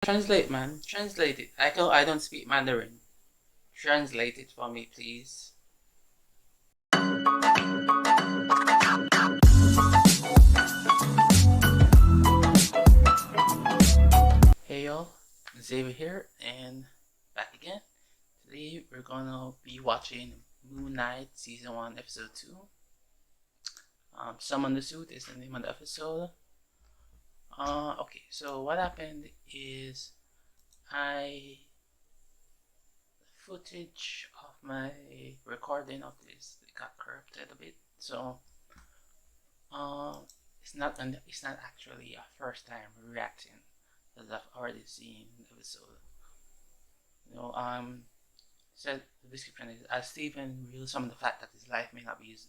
Translate, man. Translate it. I don't speak Mandarin. Translate it for me, please. Hey y'all, Xavier here, and back again. Today we're gonna be watching Moon Knight Season 1, Episode 2. Summon the Suit is the name of the episode. Okay, so what happened is footage of my recording of this got corrupted a bit, so it's not actually a first time reacting, as I've already seen the episode. Said the description is, as Stephen reveals some of the fact that his life may not be his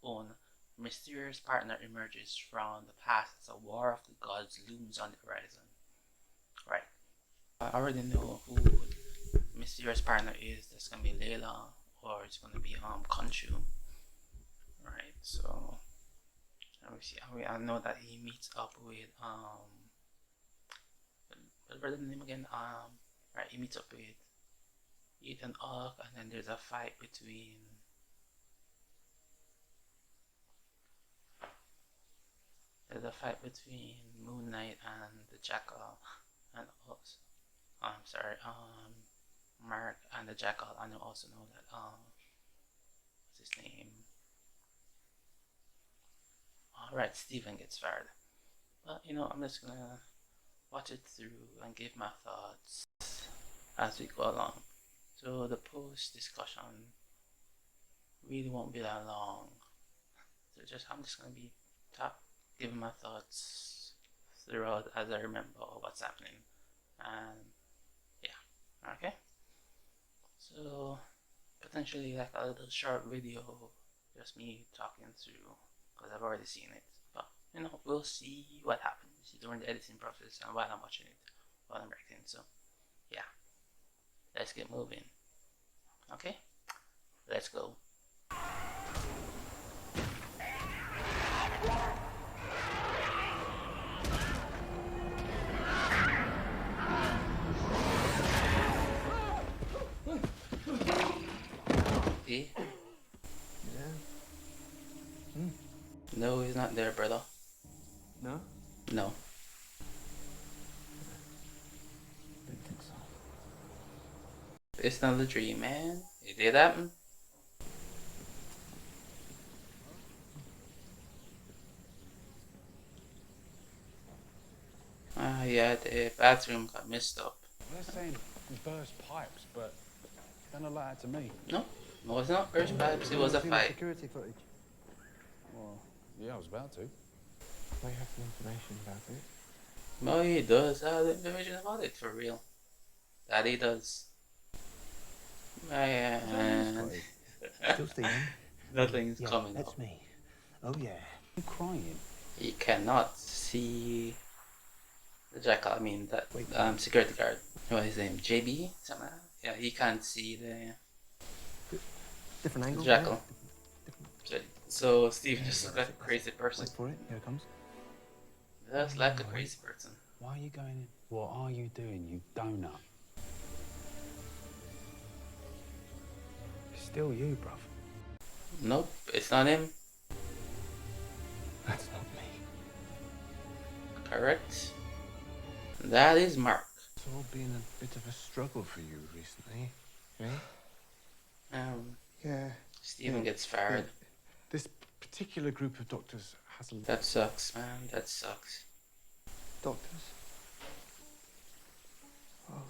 own, a mysterious partner emerges from the past as a war of the gods looms on the horizon. Right. I already know who the mysterious partner is. That's gonna be Layla, or it's gonna be Khonshu. Right. So let me see. I know that he meets up with what's the name again? Right. He meets up with Ethan Hawke, and then there's a fight between Moon Knight and the Jackal, and also Marc and the Jackal. I also know that what's his name? Alright, Steven gets fired. But I'm just gonna watch it through and give my thoughts as we go along. So the post discussion really won't be that long. So I'm just gonna be giving my thoughts throughout as I remember what's happening. And yeah, okay. So potentially like a little short video, just me talking through, because I've already seen it. But we'll see what happens during the editing process and while I'm watching it, while I'm reacting. So yeah, let's get moving. Okay, let's go. See? Yeah. No, he's not there, brother. No? No. Didn't think so. It's not a dream, man. It did happen. Yeah, the bathroom got messed up. They're saying burst pipes, but don't allow that to me. No, it was not burst pipes, it was a fight. Security footage. Well, yeah, I was about to. They have some information about it. No, he does have information about it, for real. That he does. Man. Still Steven? Nothing's coming That's up. me. Oh yeah. I'm crying. He cannot see the Jackal, I mean that security guard. What is his name? JB? Something like that? Yeah, he can't see the Different angle. Jackal. Yeah. So Steven just looks like a crazy person. Wait for it. Here it comes. Just like a crazy person. Why are you going in? What are you doing, you donut? It's still you, bruv. Nope, it's not him. That's not me. Correct. That is Marc. It's all been a bit of a struggle for you recently, eh? Yeah. Steven gets fired. Yeah. This particular group of doctors has a... That sucks, man. That sucks. Doctors? Oh.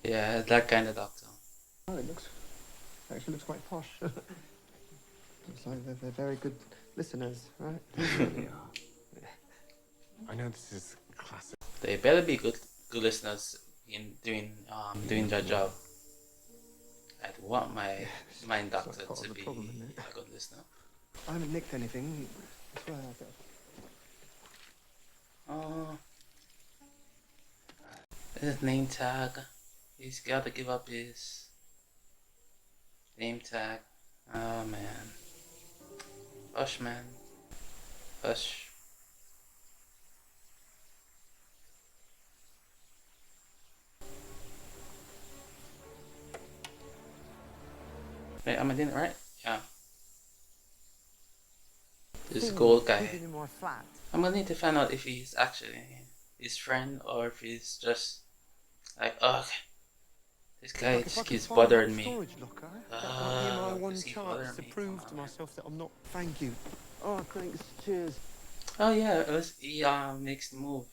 Yeah, that kind of doctor. Oh, it actually looks quite posh. Looks like they're very good listeners, right? Yeah. I know this is classic. They better be good listeners in doing their job. I'd want my mind doctor to be a good listener. I haven't nicked anything. I swear His name tag. He's got to give up his name tag. Oh man. Hush, man. Hush. Wait, am I doing it right? Yeah. This Thing gold guy. hidden in my flat. I'm gonna need to find out if he's actually his friend or if he's just like, oh, this guy Like if I just could keeps find that bothering me. storage locker, that might be my one Just keep chance bothering to me. prove to myself that I'm not. Thank you. Oh, thanks. Cheers. Oh yeah, it was he makes the move.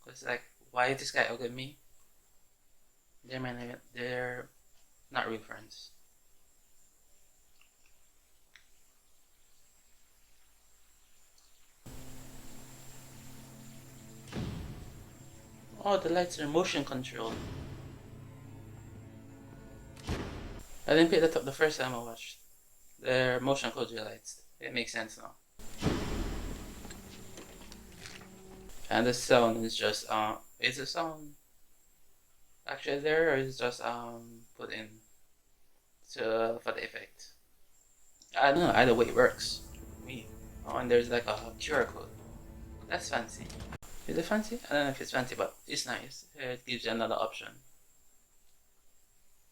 Cause like, why this guy out at me? They're not real friends. Oh, the lights are motion controlled. I didn't pick that up the first time I watched. They're motion control lights. It makes sense now. And the sound is just is the sound actually there or is it just put in to for the effect? I don't know. Either way it works. Me. Oh, and there's like a QR code. That's fancy. Is it fancy? I don't know if it's fancy, but it's nice. It gives you another option.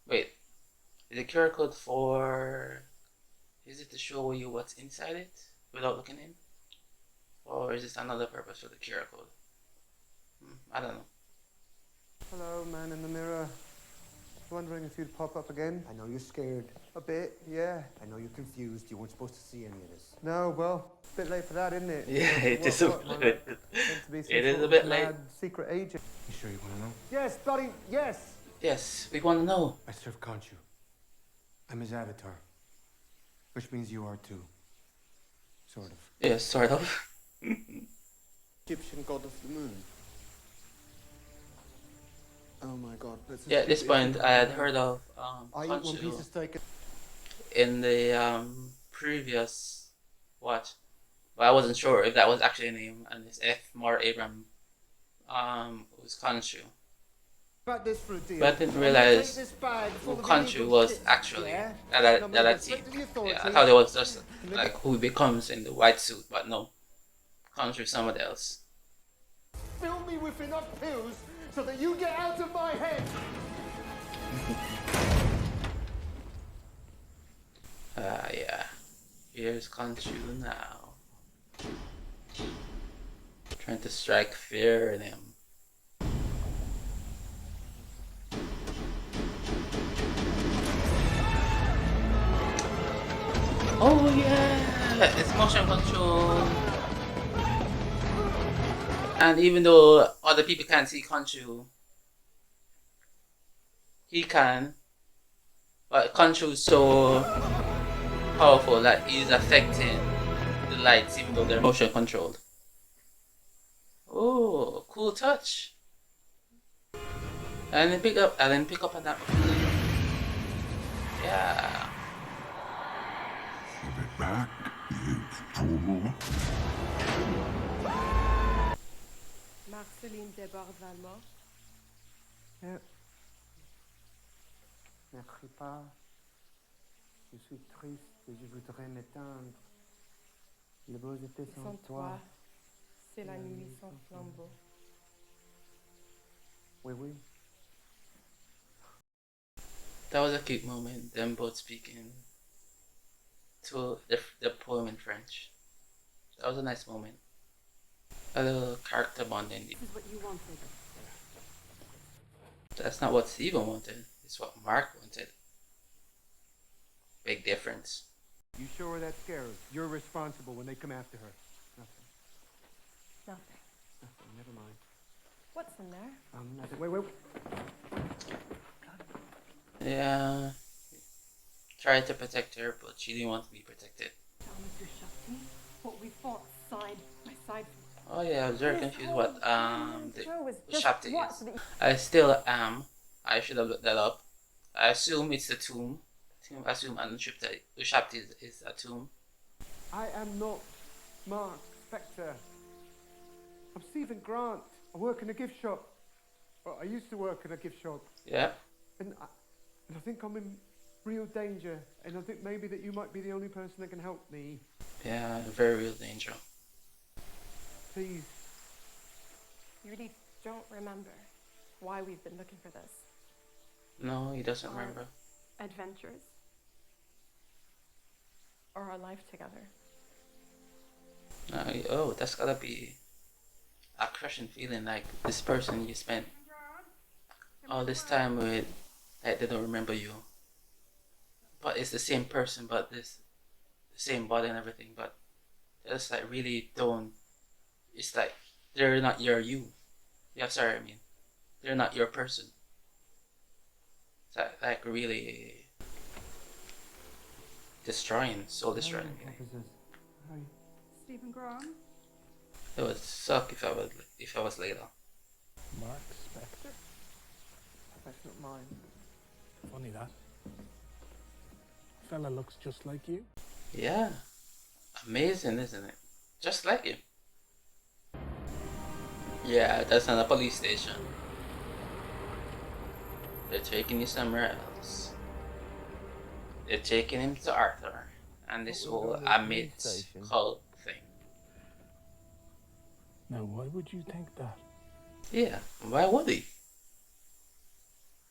Wait, is the QR code for? Is it to show you what's inside it without looking in, or is this another purpose for the QR code? I don't know. Hello, man in the mirror. Wondering if you'd pop up again? I know you're scared. A bit, yeah. I know you're confused. You weren't supposed to see any of this. No, well, a bit late for that, isn't it? Yeah, it is a bit. Meant to be some It is sort a of bit late. mad secret agent. You sure you want to know? Yes, bloody yes. Yes, we want to know. I serve Khonshu. I'm his avatar. Which means you are too. Sort of. Yes, sort of. Egyptian god of the moon. Oh my god. Yeah, at this point, I had heard of I eat one piece Khonshu of steak. in the previous watch. But I wasn't sure if that was actually a name, and it's F. Mar Abram was Khonshu. About this for a deal. But I didn't I'm gonna realize take this bag full who of Khonshu illegal was shit, actually yeah? that And I'm gonna I get seen. straight to the Yeah, I authorities. thought it was just like who he becomes in the white suit, but no, Khonshu is somebody else. Fill me with enough pills so that you get out of my head. Yeah. Here's Khonshu now. Trying to strike fear in him. Oh yeah! It's motion control. And even though other people can't see Khonshu, he can. But Khonshu is so powerful that he's affecting the lights even though they're motion controlled. Oh, cool touch. I didn't pick up on that. Yeah. Back into Marceline déborde Valmont. Yeah. Ne crie pas. Je suis triste et je voudrais m'éteindre. Les beaux étés Sans sans toi, toi. c'est la nuit sans flambeau. Oui, oui. That was a cute moment, them both speaking to the poem in French. That was a nice moment. A little character bonding. This is what you wanted. That's not what Steven wanted. It's what Marc wanted. Big difference. You sure of that scared? You're responsible when they come after her. Nothing. Nothing. Nothing. Never mind. What's in there? Nothing. Wait. Yeah. Tried to protect her, but she didn't want to be protected. Tell me to Shakti what we fought side by side. Oh yeah, I was very This confused whole what show was the just Shapti what is. the- I still am. I should have looked that up. I assume it's the tomb. I assume Ushapti is a tomb. I am not Marc, Spector. I'm Stephen Grant. I work in a gift shop. Well, I used to work in a gift shop. Yeah. And I think I'm in real danger. And I think maybe that you might be the only person that can help me. Yeah, very real danger. Please. You really don't remember why we've been looking for this. No, he doesn't Our remember. Adventures. or our life together. Oh, that's gotta be a crushing feeling. Like this person you spent all this time with, like they don't remember you, but it's the same person, but this the same body and everything, but just like really don't. It's like they're not your you. Yeah, sorry, I mean they're not your person. It's like really destroying, soul destroying. Really. Stephen Graham? It would suck if I was Layla. Marc, Spector? That's not mine. Funny that. Fella looks just like you. Yeah, amazing, isn't it? Just like him. Yeah, that's not a police station. They're taking you somewhere else. They're taking him to Arthur and this whole Amit cult thing. Now, why would you think that? Yeah, why would he?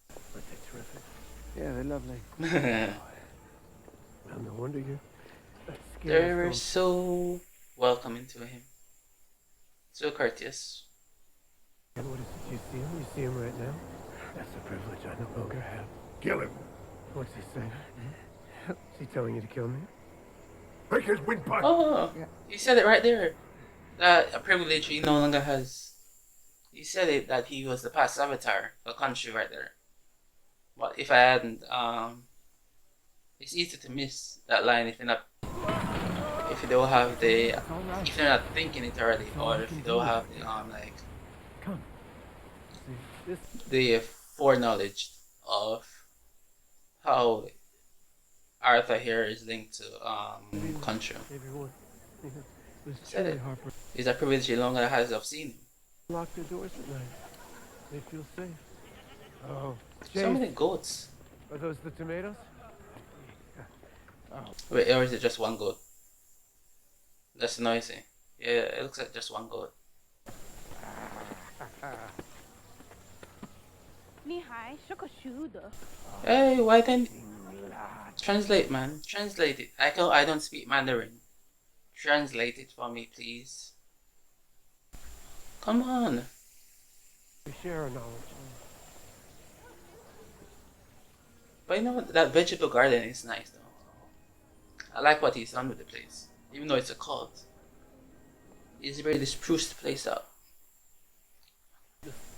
But they're terrific. Yeah, they're lovely. Well, no wonder you. They were so welcoming to him. So courteous. And what is it you see him? You see him right now? That's a privilege I no longer have. Kill him. What's he saying? Is he telling you to kill me? Break his windpipe. Oh, he said it right there. That a privilege he no longer has. He said it that he was the past avatar, the country right there. But if I hadn't, it's easy to miss that line if you're not, if you don't have the, if you're not thinking it already, or if you don't have the like Come. See, this the foreknowledge of how Arthur here is linked to country. everyone. It was Said truly it. heartbreaking. It's a privilege he no longer has of seeing him. Lock their doors at night. They feel safe. Oh, So many Jace, goats. are those the tomatoes? Wait, or is it just one goat? That's noisy. Yeah, it looks like just one goat. 你还是个书的。 Hey, why then? Translate, man. Translate it. I don't speak Mandarin. Translate it for me, please. Come on. We share our knowledge. But you know what? That vegetable garden is nice though. I like what he's done with the place. Even though it's a cult. He's really spruced the place up.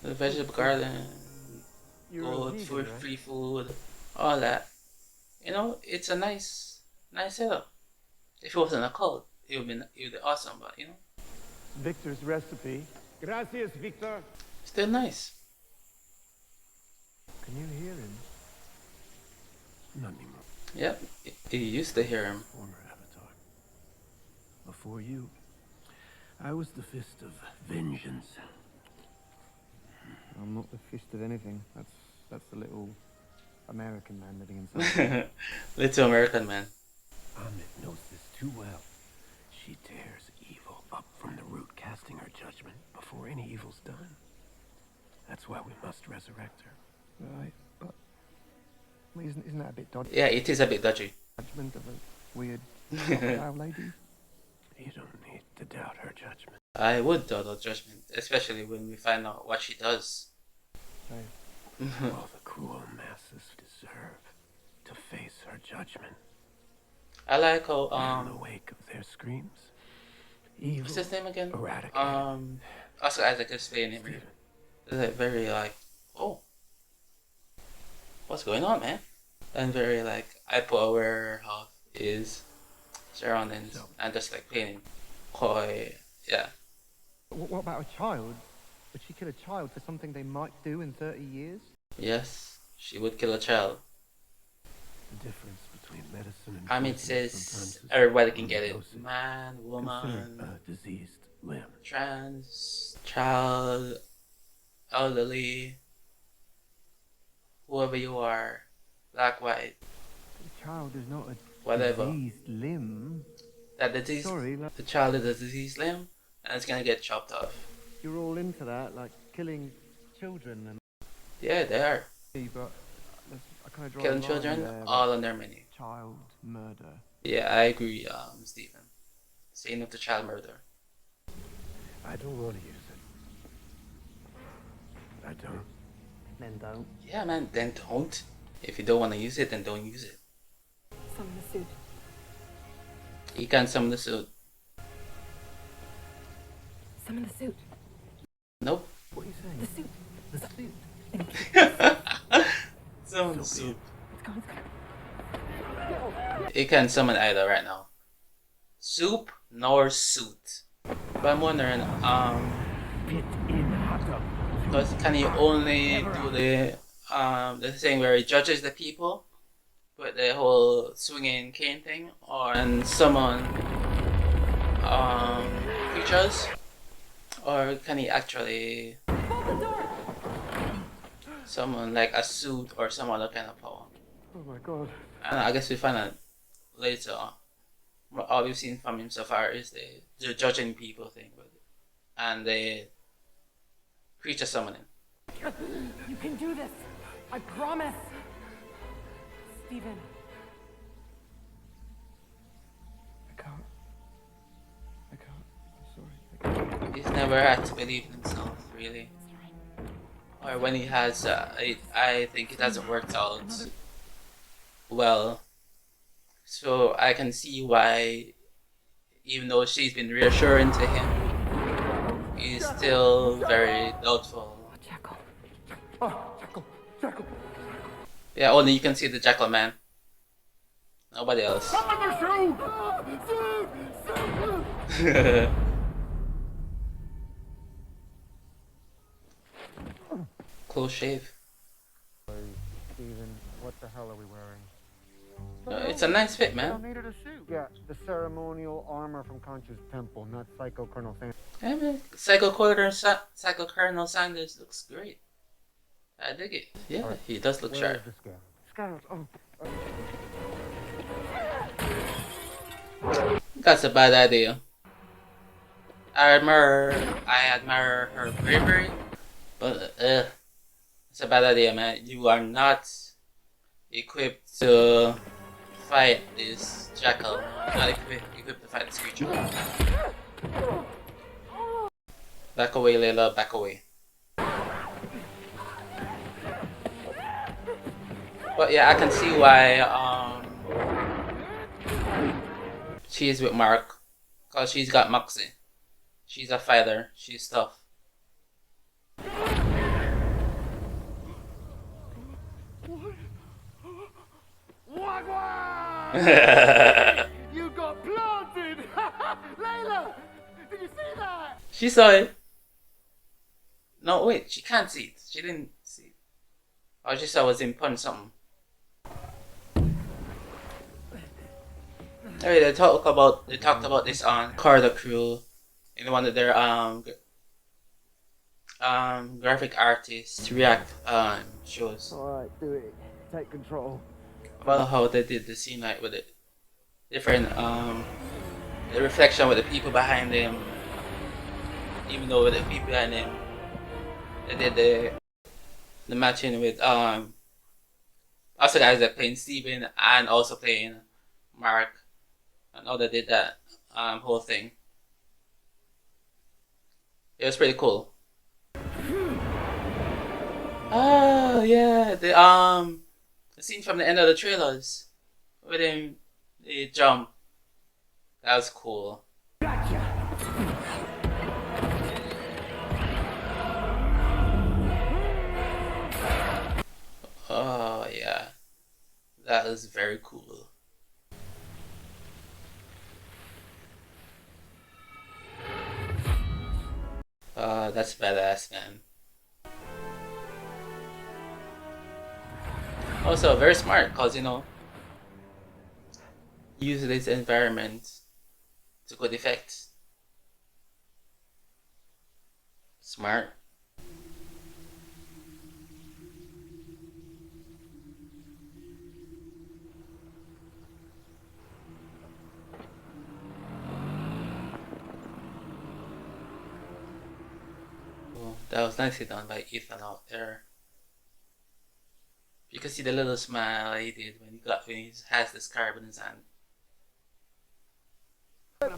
The vegetable garden, You're a good vegan, food, right? free food, all that. You know, it's a nice setup. If it wasn't a cult, it would be awesome, but you know, Victor's recipe. Gracias, Victor. still nice. Can you hear him? Not anymore. Yep, you used to hear him. Former avatar. Before you, I was the fist of vengeance. I'm not the fist of anything. That's the little American man living inside. Little American man. Amit knows this too well. She tears evil up from the root, casting her judgment before any evil's done. That's why we must resurrect her. Right, but well, isn't that a bit dodgy? Yeah, it is a bit dodgy. Judgment of a weird crocodile lady? You don't need to doubt her judgment. I would doubt her judgment, especially when we find out what she does. Right. All the cruel masses deserve to face her judgment. I like how In the wake of their screams, evil what's his name again? eradicated. Oscar Isaac is playing him. Stephen, It's like very like, oh, what's going on, man? And very like, I put aware of his surroundings and just like playing him coy. Yeah. What about a child? Would she kill a child for something they might do in 30 years? Yes, she would kill a child. the difference between medicine and I mean, it poison says sometimes is everybody can get it. dosage. Man, Consider woman, a diseased limb. trans, child, elderly, whoever you are, black, white, A child is not a whatever. diseased limb. That the disease, Sorry, like, the child is a diseased limb, and it's gonna get chopped off. you're all into that, like killing children and Yeah, they are but I kind of draw killing a line children there, all on their menu. child murder. Yeah, I agree, Stephen. Say no to child murder. I don't want to use it. I don't. Men don't. Yeah, man, then don't. If you don't want to use it, then don't use it. Summon the suit. You can summon the suit. Summon the suit. Nope. What are you saying? The suit. The suit. Summon the So suit. Let's go, let's go. You can summon either right now. Soup nor suit. But I'm wondering, Pit in hot tub. because can he only do the thing where he judges the people with the whole swinging cane thing, or and summon creatures, or can he actually summon like a suit or some other kind of power? Oh my god. I guess we find out later. All we've seen from him so far is the judging people thing with it, and the creature summoning. You can do this. I promise. Stephen. I can't. I'm sorry. I can't. He's never had to believe in himself, really. Or when he has, I think it hasn't worked out well. So I can see why, even though she's been reassuring to him, he's still very doubtful. Jackal. Jackal. Yeah, only you can see the Jackal Man. Nobody else. Close shave. Stephen, what the hell are we wearing? It's a nice fit, man. needed a suit. Yeah, the ceremonial armor from Conchu's temple, not Psycho Colonel Sanders. Yeah, man. Psycho Colonel Sanders looks great. I dig it. Yeah, he does look sharp. the scarab? Scarabs. Oh. That's a bad idea. I admire her bravery, but it's a bad idea, man. You are not equipped to fight this jackal. Not equipped to fight this creature. Back away, Layla. Back away. But yeah, I can see why she is with Marc, cause she's got moxie. She's a fighter. She's tough. You got planted! Layla! Did you see that? She saw it. No, wait. She can't see it. She didn't see it. All she saw was him punch something. Anyway, they talked about this on Corridor Crew in one of their graphic artists react shows. Alright, do it. Take control. About how they did the scene like with it different the reflection with the people behind them, even though with the people behind them they did the matching with also guys that playing Steven and also playing Marc, and how they did that whole thing. It was pretty cool. Oh yeah, the scene from the end of the trailers with him, the jump. That was cool. Oh yeah, that was very cool. That's badass, man. Also very smart, cause use this environment to good effect. Smart. Oh, that was nicely done by Ethan out there. You can see the little smile he did when he has the scarab in his hand.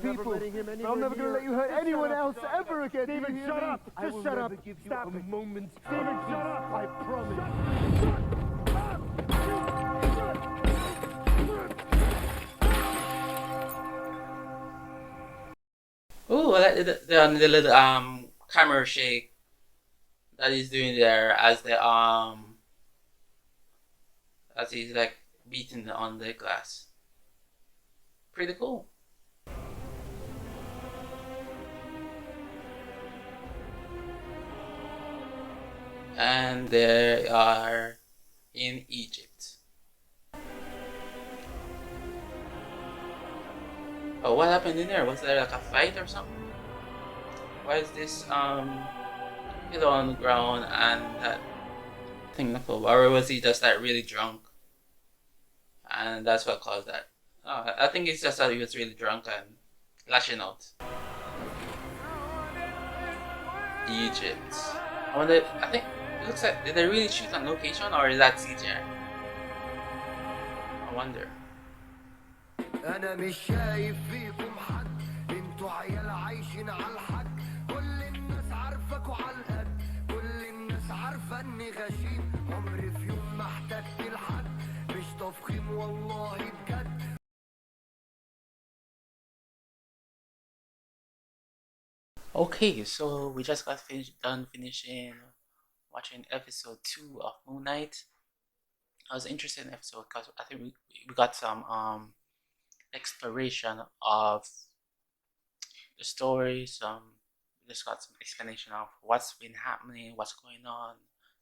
people. But I'm never gonna let you hurt anyone else ever again. Steven, shut up! Just shut up! Stop it! Moment. Steven, shut up! I promise. Oh, I like the little camera shake that he's doing there as he's like beating on the glass. Pretty cool. And they are in Egypt. Oh, what happened in there? Was there like a fight or something? Why is this pillow on the ground and that thing knuckle? Or was he just like really drunk? And that's what caused that. I think it's just that he was really drunk and lashing out. Egypt. I think it looks like, did they really shoot on location or is that CGI? I wonder. انا مش شايف فيكم حد انتوا عيال عايشين على الحد كل الناس عارفاك وعلى القد كل الناس عارفه اني غشيم عمري في يوم ما احتجت لحد مش تفخيم والله بجد. Okay, so we just got done finishing watching episode 2 of Moon Knight. I was interested in episode because I think we got some exploration of the story. We just got some explanation of what's been happening, what's going on,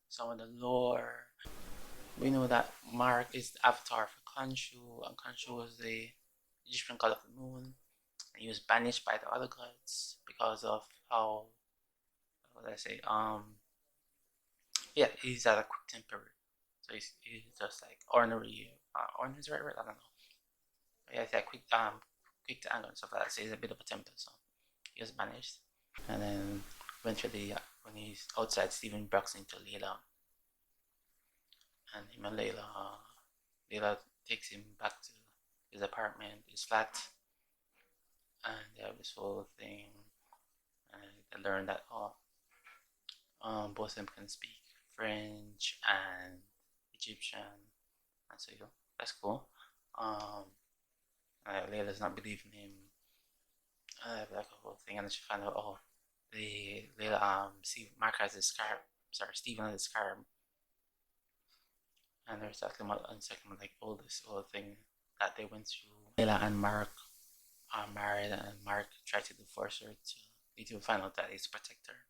some of the lore. We know that Marc is the avatar for Khonshu, and Khonshu was the Egyptian god of the moon, and he was banished by the other gods because of how, what did I say? Yeah, he's at a quick temper, so he's just like ornery. Ornery is the right word? I don't know. Yeah, he's like quick to anger and stuff like that. So he's a bit of a temper, so he was banished. And then eventually, when he's outside, Steven bucks into Layla, and him and Layla takes him back to his apartment, his flat, and they have this whole thing, and they learn that both of them can speak French and Egyptian, and so that's cool. Layla's not believing him. Like a whole thing, and then she found out, Marc has a scarf. Sorry, Steven has a scarf. And there's talking about like all this whole thing that they went through. Layla and Marc are married, and Marc tried to divorce her to find out that he's a protector.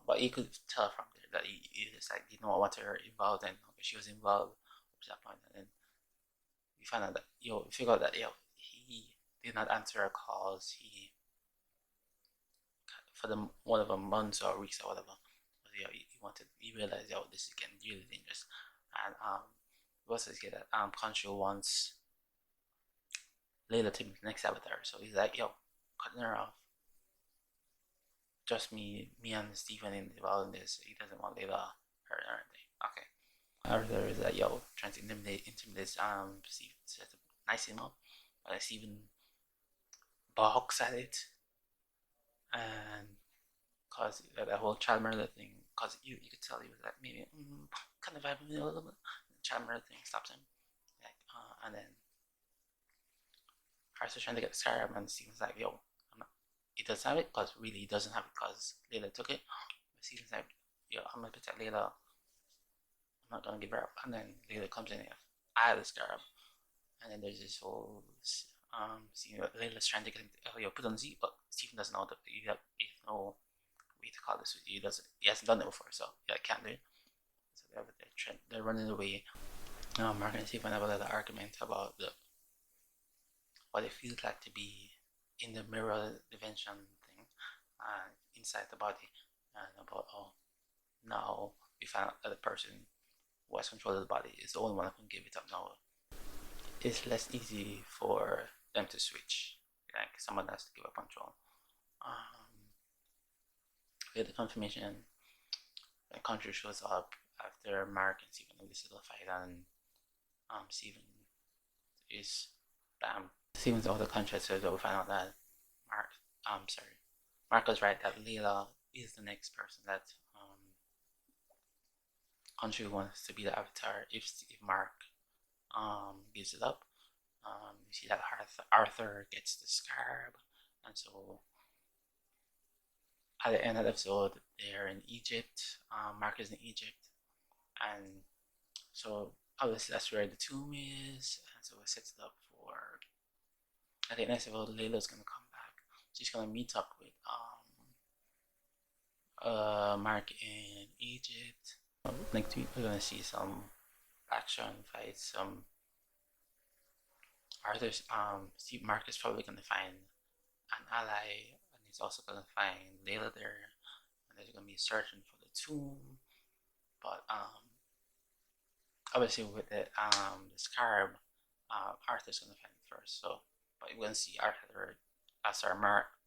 But you could tell from there that he just like didn't want her involved, and she was involved up to that point, and then we found out that we figured out that he did not answer her calls. He for one of the months or weeks or whatever. But, he realized this is getting really dangerous, and we also get that Khonshu wants Layla to be the next avatar, so he's like, cutting her off. Just me and Steven involved in this. He doesn't want Layla hurt or anything. Okay. Arthur is like, trying to intimidate Steven to nice him up. But Steven balks at it. And cause that whole child murder thing, cause you could tell he was like maybe kind of vibing with a little bit. The child murder thing stops him. Like and then Arthur's trying to get the scarab, and Steven's like, he does have it, because really he doesn't have it because Layla took it. But Steven's like, I'm gonna protect Layla. I'm not gonna give her up. And then Layla comes in, I have the scarab. And then there's this whole scene where Layla's trying to get him to, put on Z, but Steven doesn't know that he has no way to call this. He hasn't done it before, so can't do it. So they're running away. Marc and Steven have a little argument about what it feels like to be in the mirror dimension thing inside the body, and about now we found out that the person who has control of the body is the only one who can give it up now. It's less easy for them to switch. Like someone has to give up control. We get the confirmation when Khonshu shows up after Marc and Steven have this little fight, and Steven is Steven's out of the country, so we'll find out that Mark was right that Layla is the next person that country wants to be the Avatar if Mark gives it up. You see that Arthur gets the scarab, and so at the end of the episode, they're in Egypt. Mark is in Egypt, and so obviously that's where the tomb is, and so it sets it up for. I think next episode, Layla's gonna come back. She's gonna meet up with Mark in Egypt. Next week, we're gonna see some action fights. Some Arthur's Steve Mark is probably gonna find an ally, and he's also gonna find Layla there, and there's gonna be a searching for the tomb. But obviously with the scarab, Arthur's gonna find it first. So, but we're gonna see Arthur as our Mark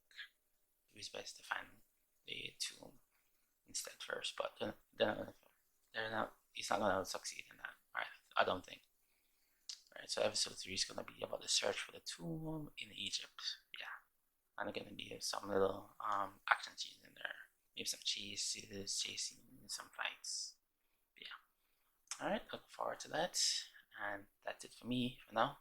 do his best to find the tomb instead first. But he's not gonna succeed in that, right? I don't think. Right, so episode 3 is gonna be about the search for the tomb in Egypt. Yeah, and there's gonna be some little action scenes in there, maybe some chases, chasing, some fights. But yeah. All right, look forward to that, and that's it for me for now.